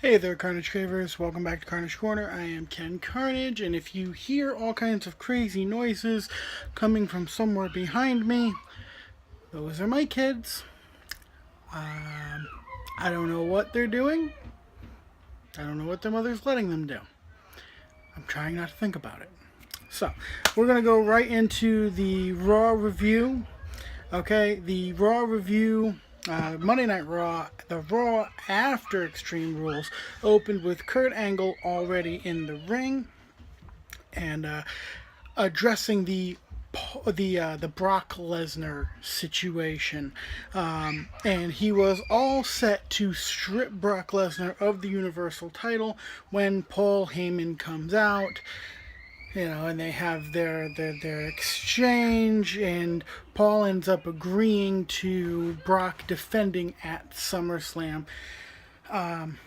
Hey there, Carnage Cravers. Welcome back to Carnage Corner. I am Ken Carnage, and if you hear all kinds of crazy noises coming from somewhere behind me, those are my kids. I don't know what they're doing. I don't know what their mother's letting them do. I'm trying not to think about it. So, we're going to go right into the Raw review. Okay, the Raw review, Monday Night Raw, the Raw after Extreme Rules, opened with Kurt Angle already in the ring and addressing the Brock Lesnar situation, and he was all set to strip Brock Lesnar of the Universal title when Paul Heyman comes out. And they have their exchange, and Paul ends up agreeing to Brock defending at SummerSlam. And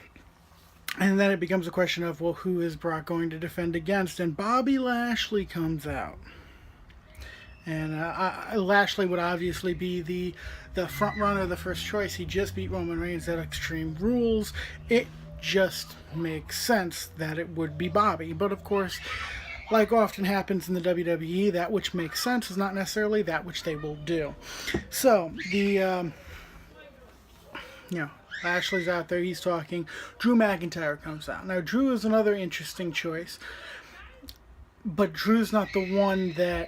then it becomes a question of, well, who is Brock going to defend against? And Bobby Lashley comes out. And Lashley would obviously be the front runner, the first choice. He just beat Roman Reigns at Extreme Rules. It just makes sense that it would be Bobby. But of course, like often happens in the WWE, that which makes sense is not necessarily that which they will do. So, Lashley's out there, he's talking. Drew McIntyre comes out. Now, Drew is another interesting choice, but Drew's not the one that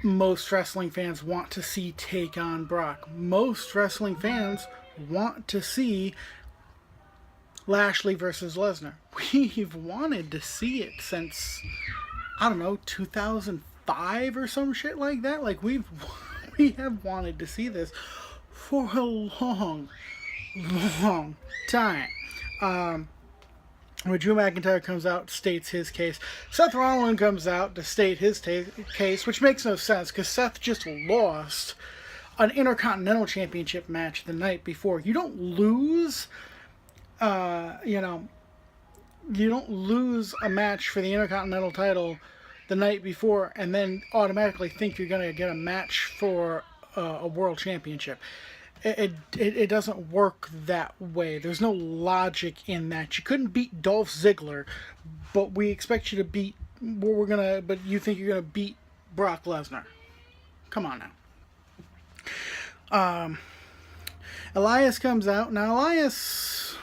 most wrestling fans want to see take on Brock. Most wrestling fans want to see Lashley versus Lesnar. We've wanted to see it since, I don't know, 2005 or some shit like that. Like, we have wanted to see this for a long time. When Drew McIntyre comes out, states his case. Seth Rollins comes out to state his case, which makes no sense because Seth just lost an Intercontinental Championship match the night before. You don't lose, you don't lose a match for the Intercontinental title the night before and then automatically think you're going to get a match for a World Championship. It doesn't work that way. There's no logic in that. You couldn't beat Dolph Ziggler, but we expect you to beat. But you think you're gonna beat Brock Lesnar? Come on now. Elias comes out. Now Elias,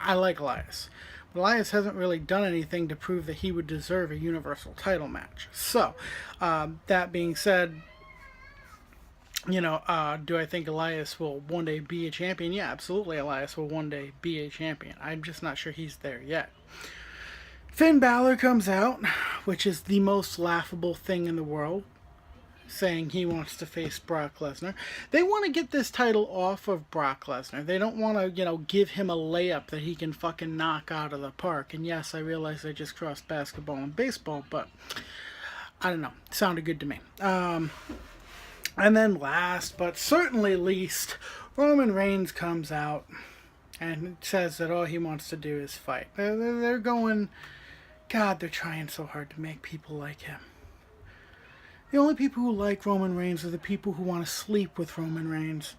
I like Elias. But Elias hasn't really done anything to prove that he would deserve a Universal title match. So, that being said, do I think Elias will one day be a champion? Yeah, absolutely. Elias will one day be a champion. I'm just not sure he's there yet. Finn Balor comes out, which is the most laughable thing in the world, saying he wants to face Brock Lesnar. They want to get this title off of Brock Lesnar. They don't want to, give him a layup that he can fucking knock out of the park. And yes, I realize I just crossed basketball and baseball, but I don't know. It sounded good to me. And then last, but certainly least, Roman Reigns comes out and says that all he wants to do is fight. They're going, God, they're trying so hard to make people like him. The only people who like Roman Reigns are the people who want to sleep with Roman Reigns.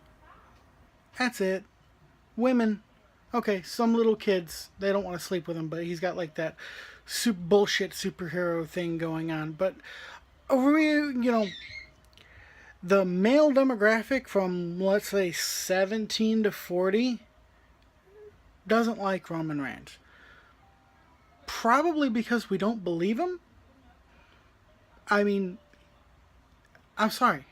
That's it. Women, okay, some little kids, they don't want to sleep with him, but he's got like that bullshit superhero thing going on. But, the male demographic from, let's say, 17 to 40 doesn't like Roman Reigns. Probably because we don't believe him. I mean, I'm sorry.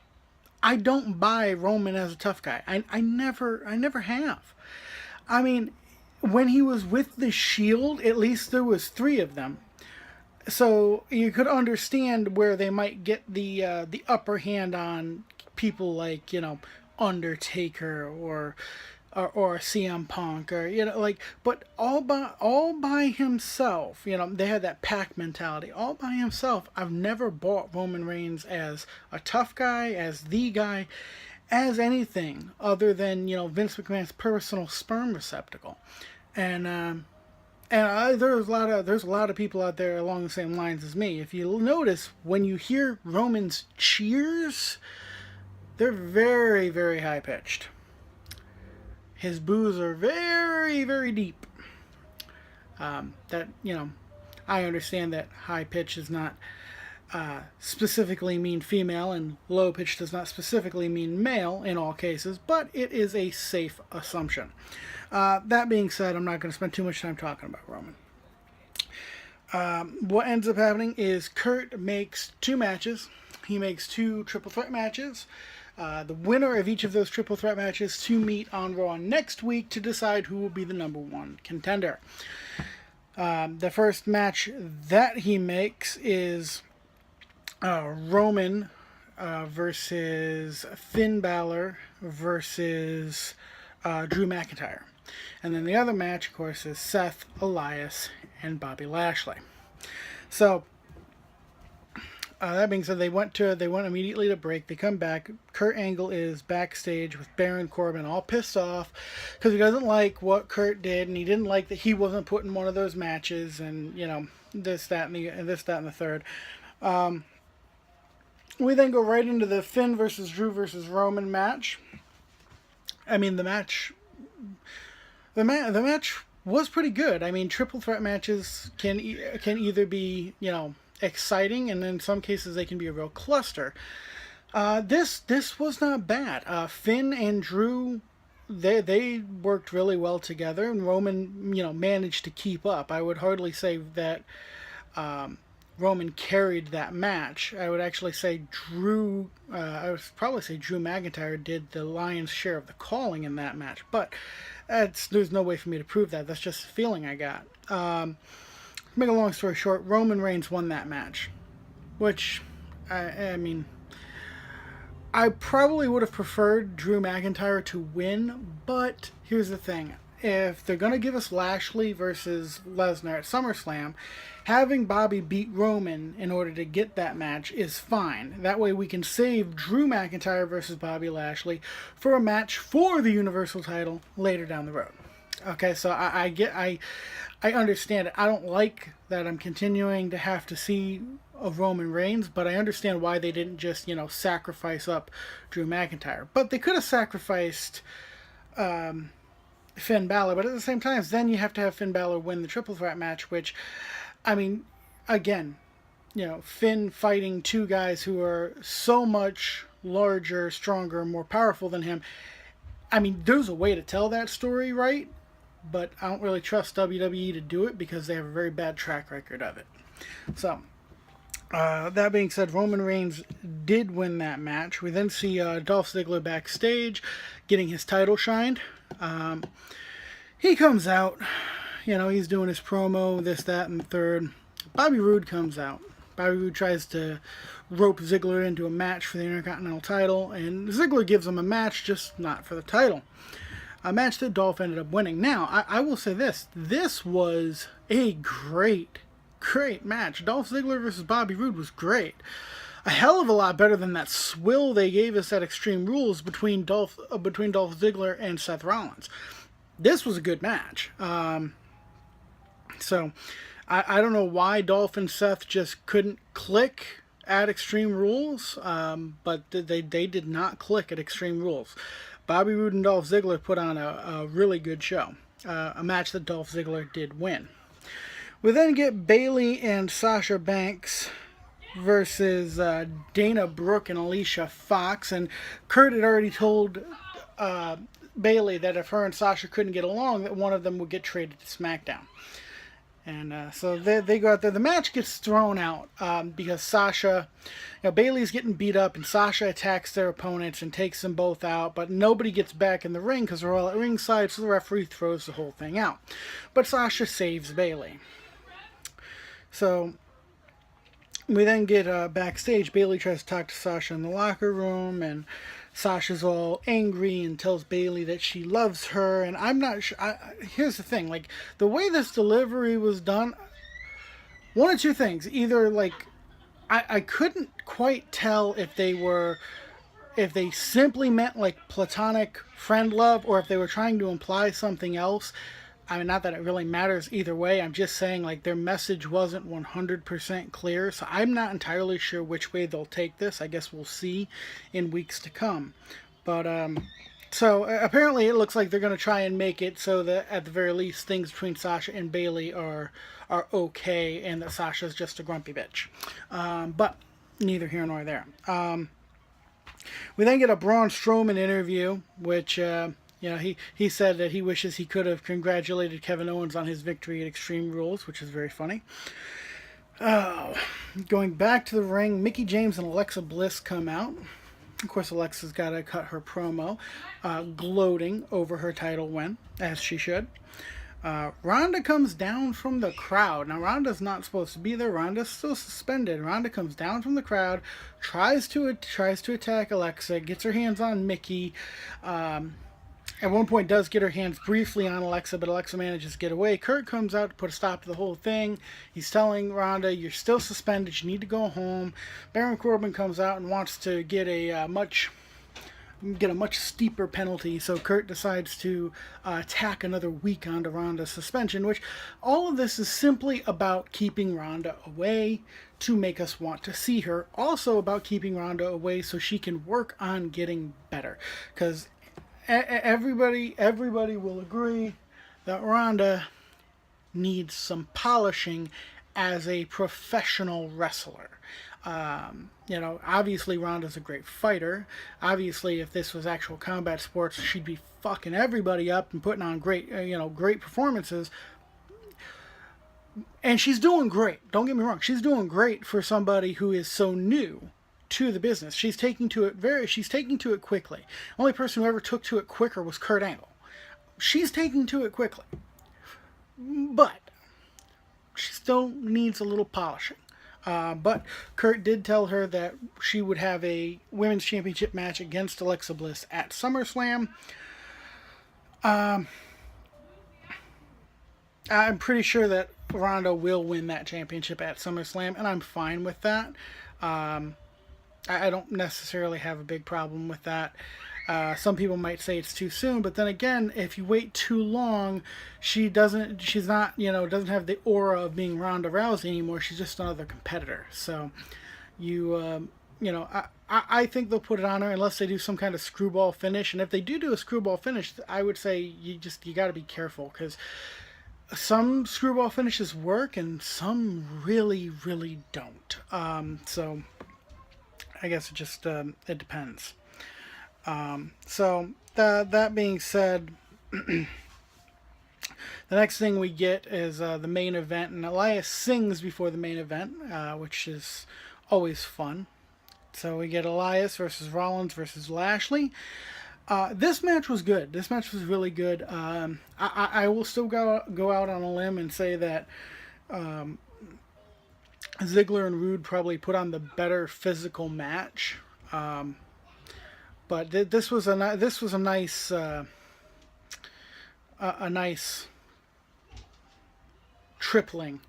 I don't buy Roman as a tough guy. I never have. I mean, when he was with the Shield, at least there was 3 of them. So you could understand where they might get the upper hand on people like Undertaker or CM Punk or but all by himself. They had that pack mentality. All by himself, I've never bought Roman Reigns as a tough guy, as the guy, as anything other than Vince McMahon's personal sperm receptacle, and. There's a lot of people out there along the same lines as me. If you notice, when you hear Roman's cheers, they're very, very high pitched. his boos are very, very deep. That, I understand that high pitch does not specifically mean female and low pitch does not specifically mean male in all cases, but it is a safe assumption. That being said, I'm not going to spend too much time talking about Roman. What ends up happening is Kurt makes 2 matches. He makes 2 triple threat matches. The winner of each of those triple threat matches to meet on Raw next week to decide who will be the #1 contender. The first match that he makes is Roman versus Finn Balor versus Drew McIntyre. And then the other match, of course, is Seth, Elias, and Bobby Lashley. So, that being said, they went immediately to break. They come back. Kurt Angle is backstage with Baron Corbin, all pissed off because he doesn't like what Kurt did, and he didn't like that he wasn't put in one of those matches, and this, that, and the third. We then go right into the Finn versus Drew versus Roman match. I mean, the match was pretty good. I mean, triple threat matches can either be, exciting, and in some cases they can be a real cluster. This was not bad. Finn and Drew, they worked really well together, and Roman, managed to keep up. I would hardly say that Roman carried that match. I would actually say Drew McIntyre did the lion's share of the calling in that match, but there's no way for me to prove that. That's just a feeling I got. Make a long story short, Roman Reigns won that match, which, I mean, I probably would have preferred Drew McIntyre to win, but here's the thing. If they're going to give us Lashley versus Lesnar at SummerSlam, having Bobby beat Roman in order to get that match is fine. That way we can save Drew McIntyre versus Bobby Lashley for a match for the Universal title later down the road. Okay, so I understand it. I don't like that I'm continuing to have to see a Roman Reigns, but I understand why they didn't just, sacrifice up Drew McIntyre. But they could have sacrificed Finn Balor, but at the same time, then you have to have Finn Balor win the triple threat match, which, I mean, again, Finn fighting 2 guys who are so much larger, stronger, more powerful than him. I mean, there's a way to tell that story, right? But I don't really trust WWE to do it because they have a very bad track record of it. So, that being said, Roman Reigns did win that match. We then see Dolph Ziggler backstage getting his title shined. He comes out, he's doing his promo, this, that, and the third. Bobby Roode comes out. Bobby Roode tries to rope Ziggler into a match for the Intercontinental title, and Ziggler gives him a match, just not for the title. A match that Dolph ended up winning. Now, I will say this. This was a great match. Dolph Ziggler versus Bobby Roode was great. A hell of a lot better than that swill they gave us at Extreme Rules between Dolph Ziggler and Seth Rollins. This was a good match. So, I don't know why Dolph and Seth just couldn't click at Extreme Rules, but they did not click at Extreme Rules. Bobby Roode and Dolph Ziggler put on a really good show. A match that Dolph Ziggler did win. We then get Bayley and Sasha Banks versus Dana Brooke and Alicia Fox. And Kurt had already told Bayley that if her and Sasha couldn't get along, that one of them would get traded to SmackDown. And so they go out there. The match gets thrown out because Sasha, Bayley's getting beat up, and Sasha attacks their opponents and takes them both out. But nobody gets back in the ring because they're all at ringside, so the referee throws the whole thing out. But Sasha saves Bayley. So we then get backstage. Bayley tries to talk to Sasha in the locker room, and Sasha's all angry and tells Bayley that she loves her, and I'm not sure. Here's the thing, like, the way this delivery was done, one of two things. Either, like, I couldn't quite tell if they simply meant, like, platonic friend love, or if they were trying to imply something else. I mean, not that it really matters either way. I'm just saying, like, their message wasn't 100% clear. So I'm not entirely sure which way they'll take this. I guess we'll see in weeks to come. But So apparently, it looks like they're going to try and make it so that at the very least, things between Sasha and Bayley are okay, and that Sasha's just a grumpy bitch. But neither here nor there. We then get a Braun Strowman interview, which he said that he wishes he could have congratulated Kevin Owens on his victory at Extreme Rules, which is very funny. Going back to the ring, Mickie James and Alexa Bliss come out. Of course, Alexa's got to cut her promo, gloating over her title win, as she should. Ronda comes down from the crowd. Now, Ronda's not supposed to be there. Ronda's still suspended. Ronda comes down from the crowd, tries to attack Alexa, gets her hands on Mickie. At one point, does get her hands briefly on Alexa, but Alexa manages to get away. Kurt comes out to put a stop to the whole thing. He's telling Ronda, "You're still suspended. You need to go home." Baron Corbin comes out and wants to get a much steeper penalty, so Kurt decides to tack another week onto Ronda's suspension, which all of this is simply about keeping Ronda away to make us want to see her. Also about keeping Ronda away so she can work on getting better. Because everybody will agree that Ronda needs some polishing as a professional wrestler. Obviously Ronda's a great fighter. Obviously, if this was actual combat sports, she'd be fucking everybody up and putting on great performances. And she's doing great. Don't get me wrong. She's doing great for somebody who is so new to the business. She's taking to it quickly. The only person who ever took to it quicker was Kurt Angle. She's taking to it quickly. But she still needs a little polishing. But Kurt did tell her that she would have a women's championship match against Alexa Bliss at SummerSlam. I'm pretty sure that Ronda will win that championship at SummerSlam, and I'm fine with that. I don't necessarily have a big problem with that. Some people might say it's too soon, but then again, if you wait too long, she's not doesn't have the aura of being Ronda Rousey anymore. She's just another competitor. So, I think they'll put it on her unless they do some kind of screwball finish. And if they do a screwball finish, I would say you got to be careful, because some screwball finishes work and some really, really don't. So I guess it just it depends. So that being said, the next thing we get is the main event, and Elias sings before the main event, which is always fun. So we get Elias versus Rollins versus Lashley. This match was good. This match was really good. I will still go out on a limb and say that Ziggler and Rude probably put on the better physical match. But this was a nice tripling.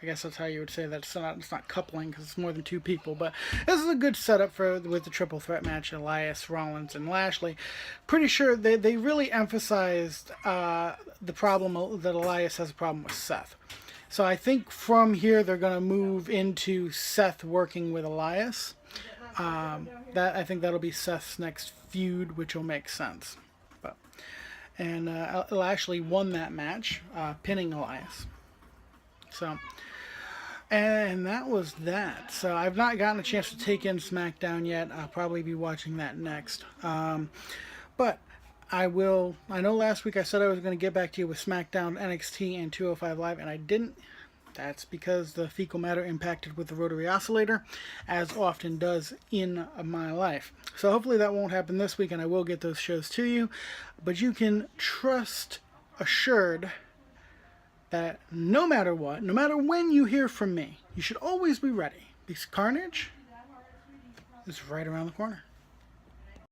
I guess that's how you would say that. It's not coupling, because it's more than two people. But this is a good setup with the triple threat match: Elias, Rollins, and Lashley. Pretty sure they really emphasized the problem that Elias has a problem with Seth. So I think from here they're going to move into Seth working with Elias. I think that'll be Seth's next feud, which will make sense. And Lashley won that match, pinning Elias. So, and that was that. So I've not gotten a chance to take in SmackDown yet. I'll probably be watching that next. But I will. I know last week I said I was going to get back to you with SmackDown, NXT, and 205 Live, and I didn't. That's because the fecal matter impacted with the rotary oscillator, as often does in my life. So hopefully that won't happen this week, and I will get those shows to you. But you can trust assured that no matter what, no matter when you hear from me, you should always be ready, because Carnage is right around the corner.